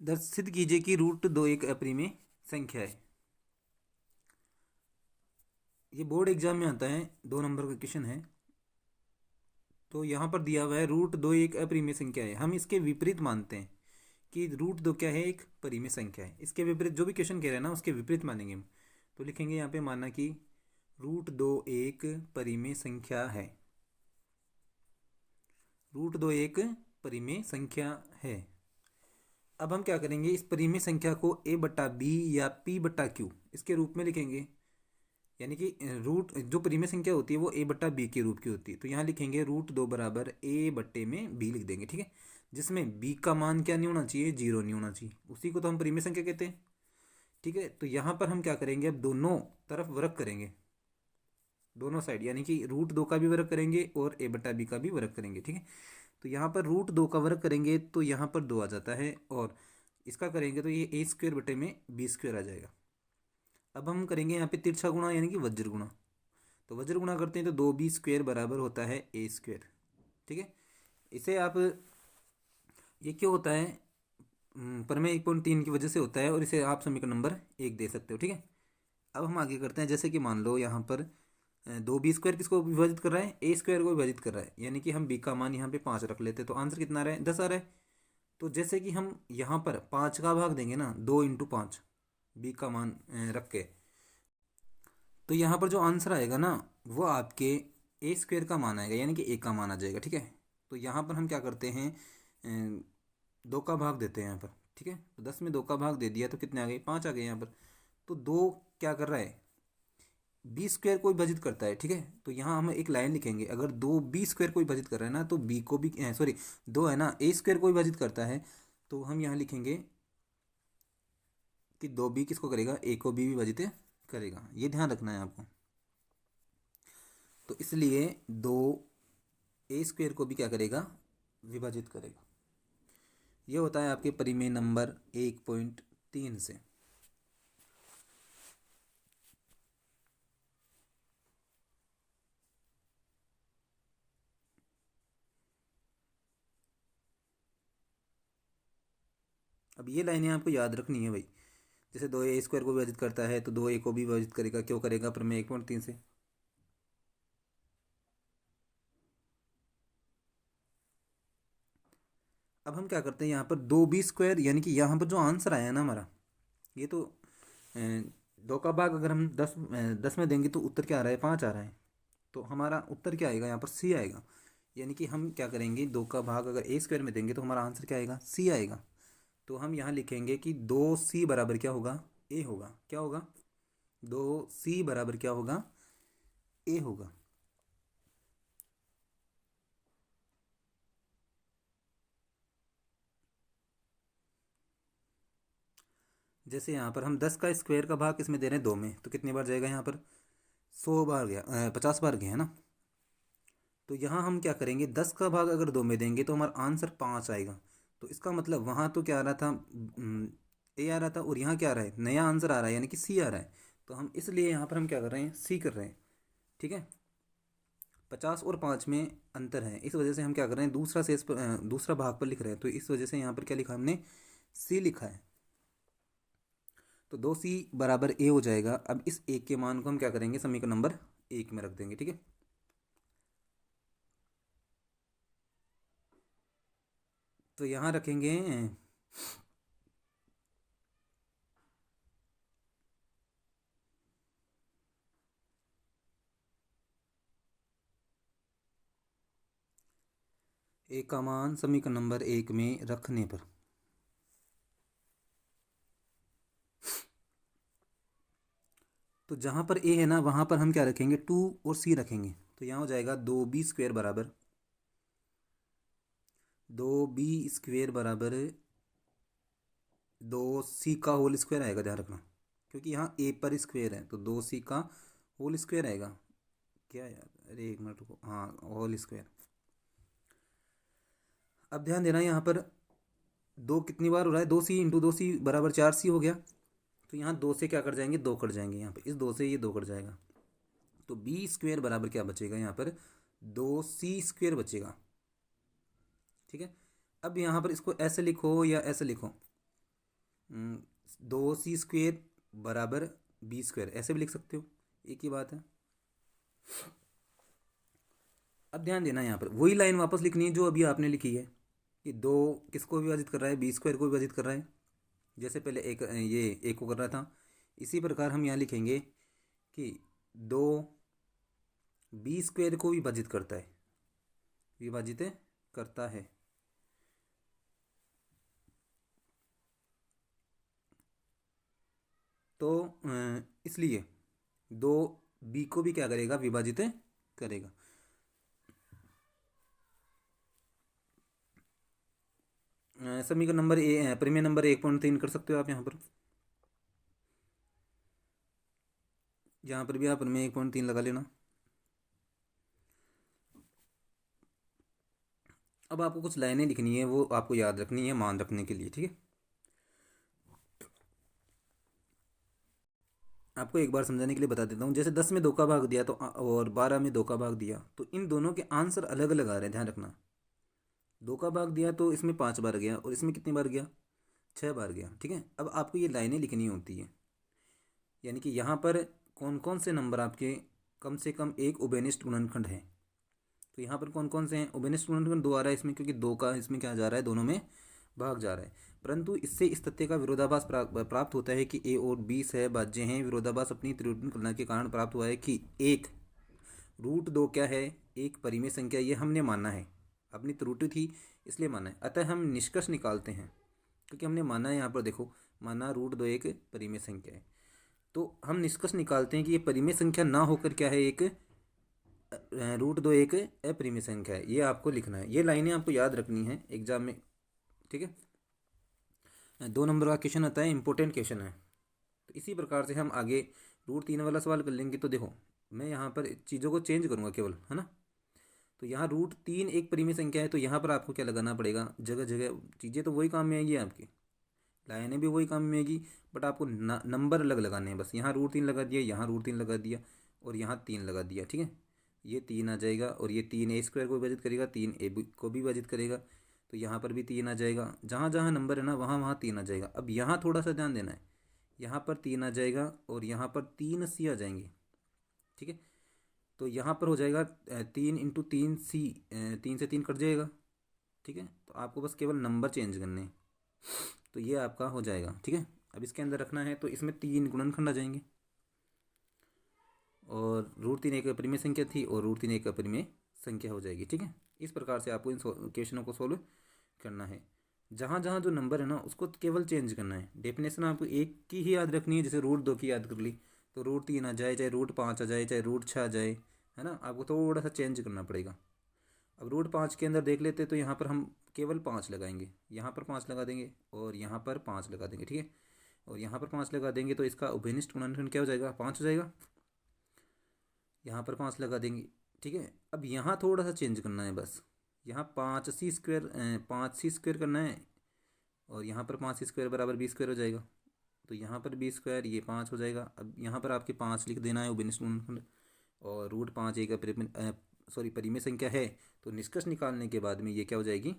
दर्शित कीजिए कि रूट दो एक अपरिमेय संख्या है। ये बोर्ड एग्जाम में आता है, 2 नंबर का क्वेश्चन है। तो यहाँ पर दिया हुआ है रूट दो एक अपरिमेय संख्या है। हम इसके विपरीत मानते हैं कि रूट दो क्या है, एक परिमेय संख्या है। इसके विपरीत जो भी क्वेश्चन कह रहे हैं ना, उसके विपरीत मानेंगे हम। तो लिखेंगे यहाँ पे, माना कि रूट दो एक परिमेय संख्या है। रूट दो एक परिमेय संख्या है। अब हम क्या करेंगे, इस परिमेय संख्या को a बटा बी या p बटा क्यू इसके रूप में लिखेंगे। यानी कि रूट जो परिमेय संख्या होती है वो a बटा बी के रूप की होती है। तो यहाँ लिखेंगे रूट दो बराबर a बट्टे में b लिख देंगे, ठीक है। जिसमें b का मान क्या नहीं होना चाहिए, 0 नहीं होना चाहिए। उसी को तो हम परिमेय संख्या कहते हैं, ठीक है। तो यहाँ पर हम क्या करेंगे, अब दोनों तरफ वर्ग करेंगे, दोनों साइड, यानी कि रूट दो का भी वर्ग करेंगे और a बटा बी का भी वर्ग करेंगे, ठीक है। तो यहाँ पर रूट दो का वर्ग करेंगे तो यहाँ पर दो आ जाता है, और इसका करेंगे तो ये a स्क्वेयर बटे में बी स्क्वेयर आ जाएगा। अब हम करेंगे यहाँ पे तिरछा गुणा, यानी कि वज्र गुणा। तो वज्र गुणा करते हैं तो दो बी स्क्वेयर बराबर होता है a स्क्वेयर, ठीक है। इसे आप, ये क्यों होता है, प्रमेय 1.3 की वजह से होता है, और इसे आप समीकरण नंबर 1 दे सकते हो, ठीक है। अब हम आगे करते हैं। जैसे कि मान लो यहाँ पर दो बी स्क्वायर किसको विभाजित कर रहा है, ए स्क्वायर को विभाजित कर रहा है। यानी कि हम बी का मान यहाँ पे 5 रख लेते हैं, तो आंसर कितना आ रहा है, 10 आ रहा है। तो जैसे कि हम यहाँ पर 5 का भाग देंगे ना, 2 × 5 बी का मान रख के, तो यहाँ पर जो आंसर आएगा ना, वो आपके ए स्क्वायर का मान आएगा, यानी कि ए का मान आ जाएगा, ठीक है। तो यहाँ पर हम क्या करते हैं, 2 का भाग देते हैं यहाँ पर, ठीक है। तो 10 में 2 का भाग दे दिया तो कितने आ गए, 5 आ गए यहाँ पर। तो 2 क्या कर रहा है, बी स्क्वायर को विभाजित करता है, ठीक है। तो यहाँ हम एक लाइन लिखेंगे, अगर दो बी स्क्वायर को विभाजित कर रहा है ना, तो बी को भी, सॉरी, दो है ना ए स्क्वायर को विभाजित करता है, तो हम यहाँ लिखेंगे कि दो बी किसको करेगा, ए को भी विभाजित करेगा। ये ध्यान रखना है आपको। तो इसलिए दो ए स्क्वायर को भी क्या करेगा, विभाजित करेगा। ये होता है आपके परिमेय नंबर 1.3 से। अब ये लाइनें आपको याद रखनी है भाई। जैसे दो ए स्क्वायर को विभाजित करता है तो दो ए को भी विभाजित करेगा। क्यों करेगा, प्रमेय 1.3 से। अब हम क्या करते हैं, यहाँ पर दो बी स्क्वायर, यानी कि यहाँ पर जो आंसर आया ना हमारा, ये तो अ, दो का भाग अगर हम 10 में देंगे तो उत्तर क्या आ रहा है, 5 आ रहा है। तो हमारा उत्तर क्या आएगा, यहाँ पर सी आएगा। यानी कि हम क्या करेंगे, दो का भाग अगर ए स्क्वायर में देंगे तो हमारा आंसर क्या आएगा, सी आएगा। तो हम यहाँ लिखेंगे कि दो सी बराबर क्या होगा, ए होगा। क्या होगा, दो सी बराबर क्या होगा, ए होगा। जैसे यहाँ पर हम 10 का स्क्वायर का भाग किसमें दे रहे हैं, 2 में, तो कितनी बार जाएगा यहाँ पर, 100 बार गया, 50 बार गया है ना। तो यहाँ हम क्या करेंगे, 10 का भाग अगर 2 में देंगे तो हमारा आंसर 5 आएगा। तो इसका मतलब वहाँ तो क्या आ रहा था, ए आ रहा था, और यहाँ क्या आ रहा है, नया आंसर आ रहा है, यानी कि सी आ रहा है। तो हम इसलिए यहाँ पर हम क्या कर रहे हैं, सी कर रहे हैं, ठीक है। 50 और 5 में अंतर है, इस वजह से हम क्या कर रहे हैं, दूसरा शेष पर, दूसरा भाग पर लिख रहे हैं। तो इस वजह से यहाँ पर क्या लिखा हमने, सी लिखा है। तो दो सी बराबर ए हो जाएगा। अब इस एक के मान को हम क्या करेंगे, समीकरण नंबर 1 में रख देंगे, ठीक है। तो यहाँ रखेंगे ए का मान समीकरण नंबर 1 में रखने पर, तो जहाँ पर ए है ना, वहाँ पर हम क्या रखेंगे, 2 और सी रखेंगे। तो यहाँ हो जाएगा दो बी स्क्वेयर बराबर, दो बी स्क्वेयर बराबर दो सी का होल स्क्वायर आएगा, ध्यान रखना। क्योंकि यहाँ ए पर स्क्वायर है, तो दो सी का होल स्क्वायर आएगा। क्या यार, अरे एक मिनट रुको, हाँ, होल स्क्वायर। अब ध्यान देना, यहाँ पर दो कितनी बार हो रहा है, 2 सी × 2 सी बराबर 4 सी हो गया। तो यहाँ दो से क्या कर जाएंगे, दो कट जाएंगे। यहाँ पे इस दो से ये दो कट जाएगा। तो बी स्क्वेयर बराबर क्या बचेगा, यहाँ पर 2 सी स्क्वेयर बचेगा, ठीक है। अब यहाँ पर इसको ऐसे लिखो या ऐसे लिखो, 2c² बराबर b², ऐसे भी लिख सकते हो, एक ही बात है। अब ध्यान देना, यहाँ पर वही लाइन वापस लिखनी है जो अभी आपने लिखी है कि 2 किसको विभाजित कर रहा है, b² को विभाजित कर रहा है। जैसे पहले एक ये एक को कर रहा था, इसी प्रकार हम यहाँ लिखेंगे कि 2 b² को विभाजित करता है, विभाजित करता है। तो इसलिए 2b को भी क्या करेगा, विभाजित करेगा। समीकरण नंबर प्रमेय नंबर 1.3 कर सकते हो आप यहाँ पर भी आप प्रमेय 1.3 लगा लेना। अब आपको कुछ लाइनें लिखनी है, वो आपको याद रखनी है मान रखने के लिए, ठीक है। आपको एक बार समझाने के लिए बता देता हूँ। जैसे 10 में 2 का भाग दिया तो और 12 में 2 का भाग दिया, तो इन दोनों के आंसर अलग अलग आ रहे हैं, ध्यान रखना। 2 का भाग दिया तो इसमें 5 बार गया और इसमें कितनी बार गया, 6 बार गया, ठीक है। अब आपको ये लाइनें लिखनी होती है, यानी कि यहाँ पर कौन कौन से नंबर आपके कम से कम एक उभयनिष्ठ गुणनखंड है। तो यहाँ पर कौन कौन से हैं, उभयनिष्ठ गुणनखंड 2 आ रहा है इसमें, क्योंकि 2 का इसमें क्या जा रहा है, दोनों में भाग जा रहा है। परंतु इससे इस तथ्य का विरोधाभास प्राप्त होता है कि ए और बी सहभाज्य हैं। विरोधाभास अपनी त्रिविध कलना के कारण प्राप्त हुआ है कि एक √2 क्या है, एक परिमेय संख्या, ये हमने माना है, अपनी त्रुटि थी इसलिए माना है। अतः हम निष्कर्ष निकालते हैं, क्योंकि हमने माना है, यहाँ पर देखो माना √2 एक परिमेय संख्या है, तो हम निष्कर्ष निकालते हैं कि ये परिमेय संख्या ना होकर क्या है, एक √2 एक अपरिमेय संख्या है। ये आपको लिखना है, ये लाइनें आपको याद रखनी है एग्जाम में, ठीक है। 2 नंबर का क्वेश्चन आता है, इंपॉर्टेंट क्वेश्चन है। तो इसी प्रकार से हम आगे √3 वाला सवाल कर लेंगे। तो देखो मैं यहाँ पर चीज़ों को चेंज करूँगा केवल, है ना। तो यहाँ √3 एक परिमेय संख्या है, तो यहाँ पर आपको क्या लगाना पड़ेगा, जगह जगह चीज़ें तो वही काम में आएगी, आपकी लाइनें भी वही काम में आएगी, बट आपको नंबर अलग लगाने हैं बस। यहाँ √3 लगा दिया, यहाँ √3 लगा दिया और यहाँ 3 लगा दिया, ठीक है। ये 3 आ जाएगा और ये 3 a² को विभाजित करेगा, 3 a को भी विभाजित करेगा, तो यहाँ पर भी 3 आ जाएगा। जहाँ जहाँ नंबर है ना वहाँ वहाँ 3 आ जाएगा। अब यहाँ थोड़ा सा ध्यान देना है, यहाँ पर 3 आ जाएगा और यहाँ पर 3c आ जाएंगे, ठीक है। तो यहाँ पर हो जाएगा 3 × 3c, 3 से 3 कट जाएगा, ठीक है। तो आपको बस केवल नंबर चेंज करने हैं, तो ये आपका हो जाएगा, ठीक है। अब इसके अंदर रखना है, तो इसमें 3 गुणनखंड आ जाएंगे और √3 एक अपरिमेय संख्या थी और √3 एक अपरिमेय संख्या हो जाएगी, ठीक है। इस प्रकार से आपको इन क्वेश्चनों को सोल्व करना है। जहाँ जहाँ जो नंबर है ना उसको केवल चेंज करना है। डेफिनेशन आपको एक की ही याद रखनी है, जैसे √2 की याद कर ली तो √3 आ जाए, चाहे √5 आ जाए, चाहे √6 आ जाए, है ना। आपको थोड़ा सा चेंज करना पड़ेगा। अब √5 के अंदर देख लेते तो यहाँ पर हम केवल 5 लगाएंगे, यहाँ पर 5 लगा देंगे और यहाँ पर 5 लगा देंगे, ठीक है। और यहाँ पर 5 लगा देंगे तो इसका उभयनिष्ठ गुणनखंड क्या हो जाएगा, 5 हो जाएगा। यहाँ पर 5 लगा देंगे, ठीक है। अब यहाँ थोड़ा सा चेंज करना है बस, यहाँ 5c² करना है और यहाँ पर 5c² बराबर b² हो जाएगा। तो यहाँ पर b², ये 5 हो जाएगा। अब यहाँ पर आपके 5 लिख देना है उभयनिष्ठ गुणनखंड, और √5 एक परिमेय संख्या है, तो निष्कर्ष निकालने के बाद में ये क्या हो जाएगी,